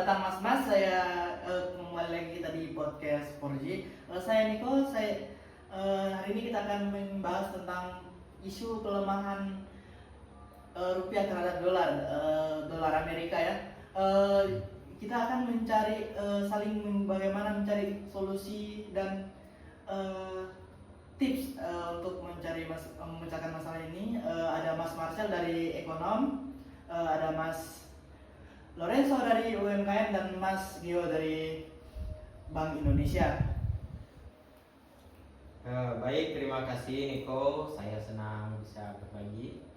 datang Mas-Mas, saya kembali lagi kita di podcast 4G. Saya Niko, hari ini kita akan membahas tentang isu pelemahan rupiah terhadap dolar Amerika ya. Kita akan mencari bagaimana mencari solusi dan tips untuk memecahkan masalah ini. Ada Mas Marcel dari Ekonom, ada Mas Lorenzo dari UMKM, dan Mas Gio dari Bank Indonesia. Baik, terima kasih Niko. Saya senang bisa berbagi.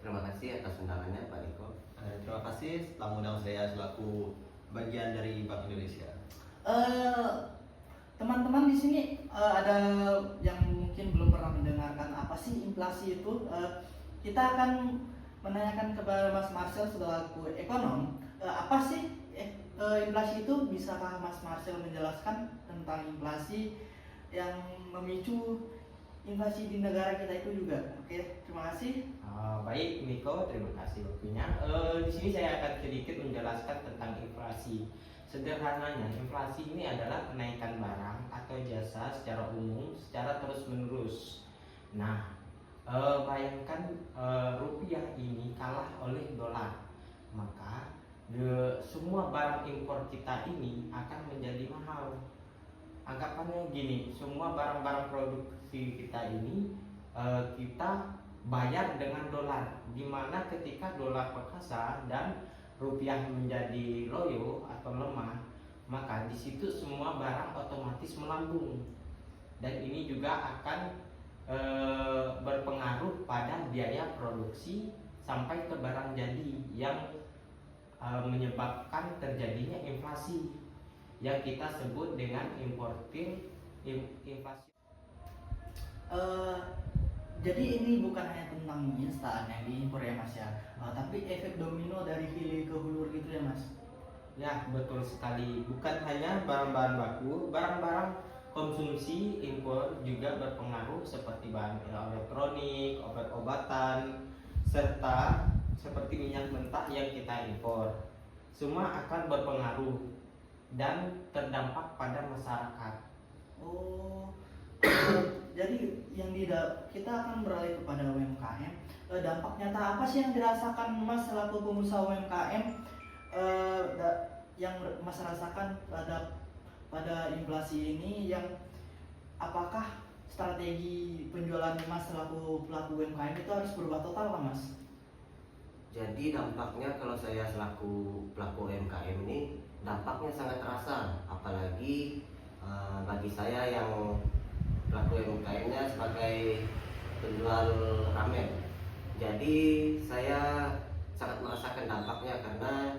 Terima kasih atas undangannya Pak Niko. Terima kasih telah mengundang saya selaku bagian dari Bank Indonesia. Teman-teman di sini ada yang mungkin belum pernah mendengarkan apa sih inflasi itu. Kita akan menanyakan kepada Mas Marcel selaku ekonom, apa sih inflasi itu? Bisakah Mas Marcel menjelaskan tentang inflasi yang memicu inflasi di negara kita itu juga? Oke, terima kasih. Baik Niko, terima kasih waktunya. Di sini saya akan sedikit menjelaskan tentang inflasi. Sederhananya, inflasi ini adalah kenaikan barang atau jasa secara umum secara terus-menerus. Nah, bayangkan rupiah ini kalah oleh dolar, maka semua barang impor kita ini akan menjadi mahal. Anggapannya gini, semua barang-barang produksi kita ini kita bayar dengan dolar, dimana ketika dolar perkasa dan rupiah menjadi loyo atau lemah, maka di situ semua barang otomatis melambung, dan ini juga akan berpengaruh pada biaya produksi sampai ke barang jadi yang menyebabkan terjadinya inflasi yang kita sebut dengan inflasi. Jadi ini bukan hanya tentang mie instan yang diimpor ya Mas ya, tapi efek domino dari hilir ke hulu gitu ya Mas. Ya, betul sekali. Bukan hanya barang-bahan baku, barang-barang konsumsi impor juga berpengaruh seperti bahan elektronik, obat-obatan, serta seperti minyak mentah yang kita impor. Semua akan berpengaruh dan terdampak pada masyarakat. Oh, jadi kita akan beralih kepada UMKM. Dampak nyata apa sih yang dirasakan Mas selaku pengusaha UMKM yang Mas rasakan pada inflasi ini? Yang apakah strategi penjualan Mas selaku pelaku UMKM itu harus berubah total Pak Mas? Jadi dampaknya kalau saya selaku pelaku UMKM ini dampaknya sangat terasa, apalagi bagi saya yang pelaku UMKM-nya sebagai penjual ramen. Jadi saya sangat merasakan dampaknya karena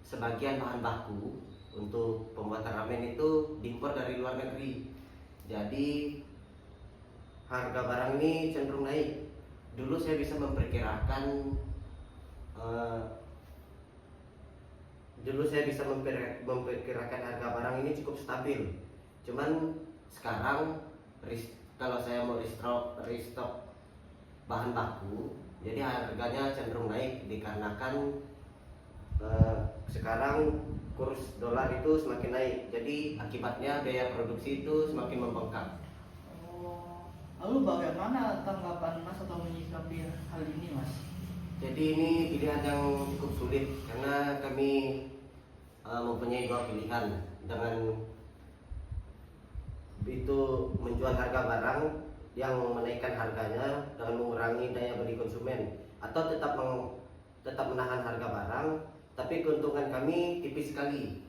sebagian bahan baku untuk pembuatan ramen itu diimpor dari luar negeri. Jadi harga barang ini cenderung naik. Dulu saya bisa memperkirakan harga barang ini cukup stabil. Cuman sekarang kalau saya mau restock bahan baku, jadi harganya cenderung naik dikarenakan sekarang kurs dolar itu semakin naik. Jadi akibatnya biaya produksi itu semakin membengkak. Lalu bagaimana tanggapan Mas atau menyikapi hal ini Mas? Jadi ini pilihan yang cukup sulit karena kami mempunyai dua pilihan, dengan itu menjual harga barang yang menaikkan harganya dengan mengurangi daya beli konsumen, atau tetap menahan harga barang tapi keuntungan kami tipis sekali,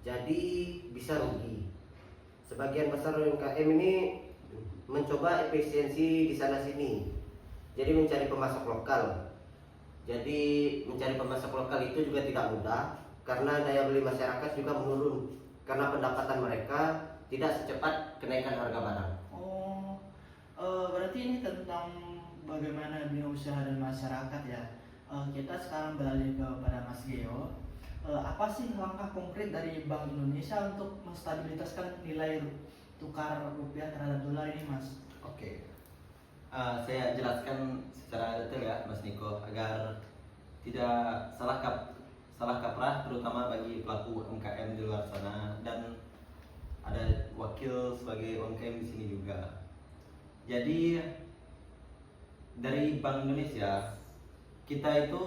jadi bisa rugi. Sebagian besar UMKM ini mencoba efisiensi di sana sini, jadi mencari pemasok lokal. Jadi mencari pemasok lokal itu juga tidak mudah karena daya beli masyarakat juga menurun karena pendapatan mereka tidak secepat kenaikan harga barang. Berarti ini tentang bagaimana dunia usaha dan masyarakat ya. Kita sekarang beralih kepada Mas Geo. Apa sih langkah konkret dari Bank Indonesia untuk menstabilitaskan nilai tukar rupiah terhadap dolar ini Mas? Oke. Saya jelaskan secara detail ya Mas Niko, agar tidak salah kaprah terutama bagi pelaku UMKM di luar sana, dan ada wakil sebagai UMKM di sini juga. Jadi dari Bank Indonesia kita itu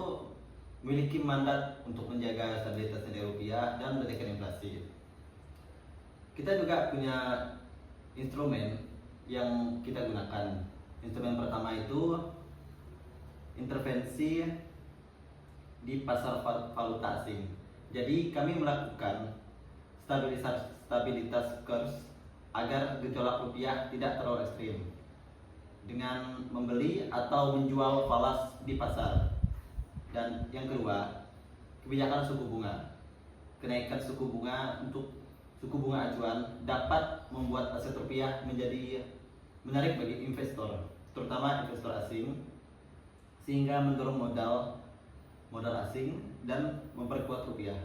memiliki mandat untuk menjaga stabilitas nilai rupiah dan menekan inflasi. Kita juga punya instrumen yang kita gunakan. Instrumen pertama itu intervensi di pasar valuta asing. Jadi kami melakukan stabilitas kurs agar gejolak rupiah tidak terlalu ekstrim dengan membeli atau menjual falas di pasar. Dan yang kedua, kebijakan suku bunga. Kenaikan suku bunga untuk suku bunga acuan dapat membuat aset rupiah menjadi menarik bagi investor, terutama investor asing, sehingga mendorong modal asing dan memperkuat rupiah.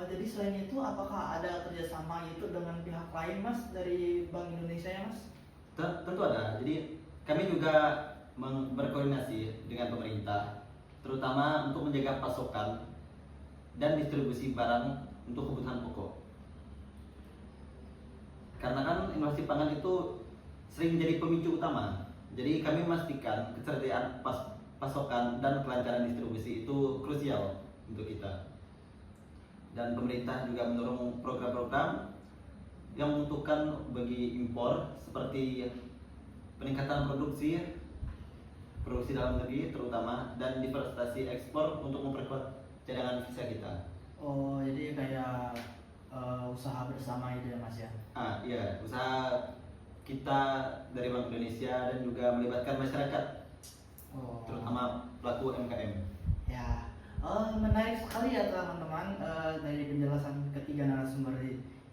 Jadi selain itu apakah ada kerjasama itu dengan pihak lain Mas dari Bank Indonesia ya Mas? Tentu ada. Jadi kami juga berkoordinasi dengan pemerintah, terutama untuk menjaga pasokan dan distribusi barang untuk kebutuhan pokok. Karena kan inflasi pangan itu sering menjadi pemicu utama. Jadi kami memastikan ketersediaan pasokan dan kelancaran distribusi itu krusial untuk kita. Dan pemerintah juga mendorong program-program yang menguntungkan bagi impor seperti peningkatan produksi dalam negeri terutama, dan diversifikasi ekspor untuk memperkuat cadangan devisa kita. Jadi kayak usaha bersama itu ya Mas ya? Iya, usaha kita dari Bank Indonesia dan juga melibatkan masyarakat, terutama pelaku UMKM. Ya, menarik sekali ya teman-teman dari penjelasan ketiga narasumber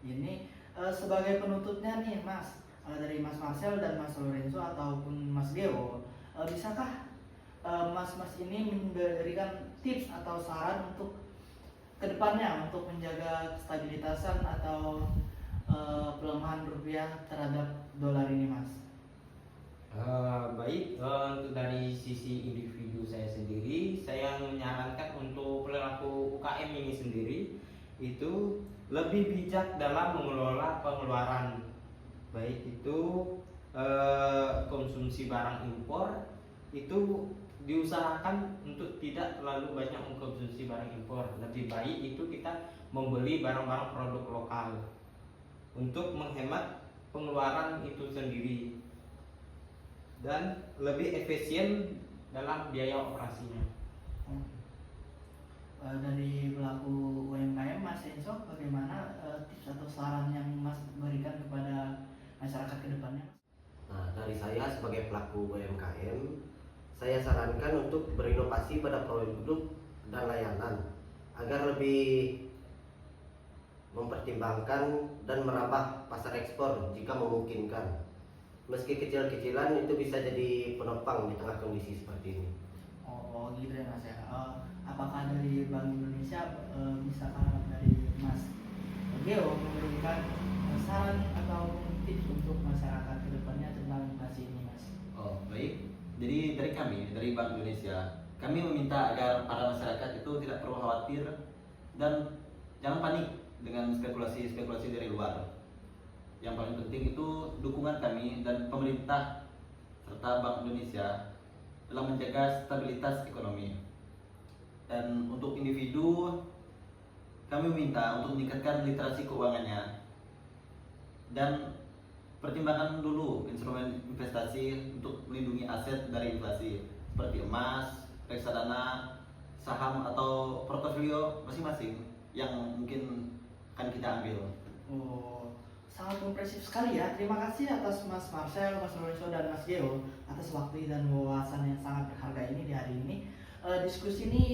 ini. Sebagai penutupnya nih Mas, dari Mas Marcel dan Mas Lorenzo ataupun Mas Geo, bisakah Mas-mas ini memberikan tips atau saran untuk kedepannya untuk menjaga stabilitasan atau pelemahan rupiah terhadap dolar ini Mas? Baik, untuk dari sisi individu saya sendiri, saya menyarankan untuk pelaku UKM ini sendiri itu lebih bijak dalam mengelola pengeluaran, baik itu konsumsi barang impor itu diusahakan untuk tidak terlalu banyak mengkonsumsi barang impor. Lebih baik itu kita membeli barang-barang produk lokal untuk menghemat pengeluaran itu sendiri dan lebih efisien dalam biaya operasinya. Dari pelaku UMKM Mas Enzo, bagaimana tips atau saran yang Mas berikan kepada masyarakat ke depannya? Nah, dari saya sebagai pelaku UMKM, saya sarankan untuk berinovasi pada produk dan layanan agar lebih mempertimbangkan dan merambah pasar ekspor jika memungkinkan. Meski kecil-kecilan itu bisa jadi penopang di tengah kondisi seperti ini. Gitu ya Mas ya. Apakah dari Bank Indonesia, misalkan dari Mas Geo memberikan saran atau tips untuk masyarakat ke depannya tentang inflasi ini Mas? Baik. Jadi dari kami, dari Bank Indonesia, kami meminta agar para masyarakat itu tidak perlu khawatir dan jangan panik dengan spekulasi-spekulasi dari luar. Yang paling penting itu dukungan kami dan pemerintah serta Bank Indonesia dalam menjaga stabilitas ekonomi. Dan untuk individu, kami meminta untuk meningkatkan literasi keuangannya dan pertimbangkan dulu instrumen investasi untuk melindungi aset dari inflasi seperti emas, reksadana, saham atau portofolio masing-masing yang mungkin akan kita ambil. Sangat komprehensif sekali ya. Terima kasih atas Mas Marcel, Mas Lorenzo dan Mas Geo atas waktu dan wawasan yang sangat berharga ini di hari ini. Diskusi ini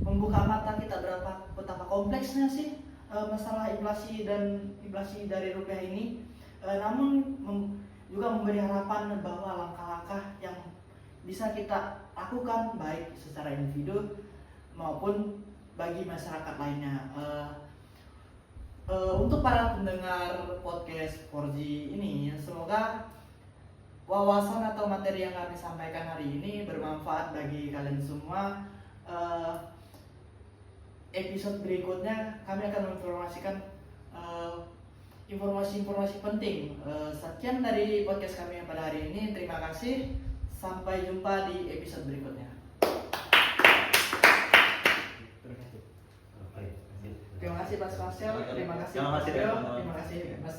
membuka mata kita betapa kompleksnya sih masalah inflasi dan inflasi dari rupiah ini. Namun juga memberi harapan bahwa langkah-langkah yang bisa kita lakukan baik secara individu maupun bagi masyarakat lainnya. Untuk para pendengar podcast 4G ini, semoga wawasan atau materi yang kami sampaikan hari ini bermanfaat bagi kalian semua. episode berikutnya kami akan menginformasikan informasi-informasi penting. Sekian dari podcast kami yang pada hari ini. Terima kasih. Sampai jumpa di episode berikutnya. Terima kasih. Oke. Terima kasih Mas Marcel. Terima kasih Terima Mas kasih, Rio. teman-teman. Terima kasih Mas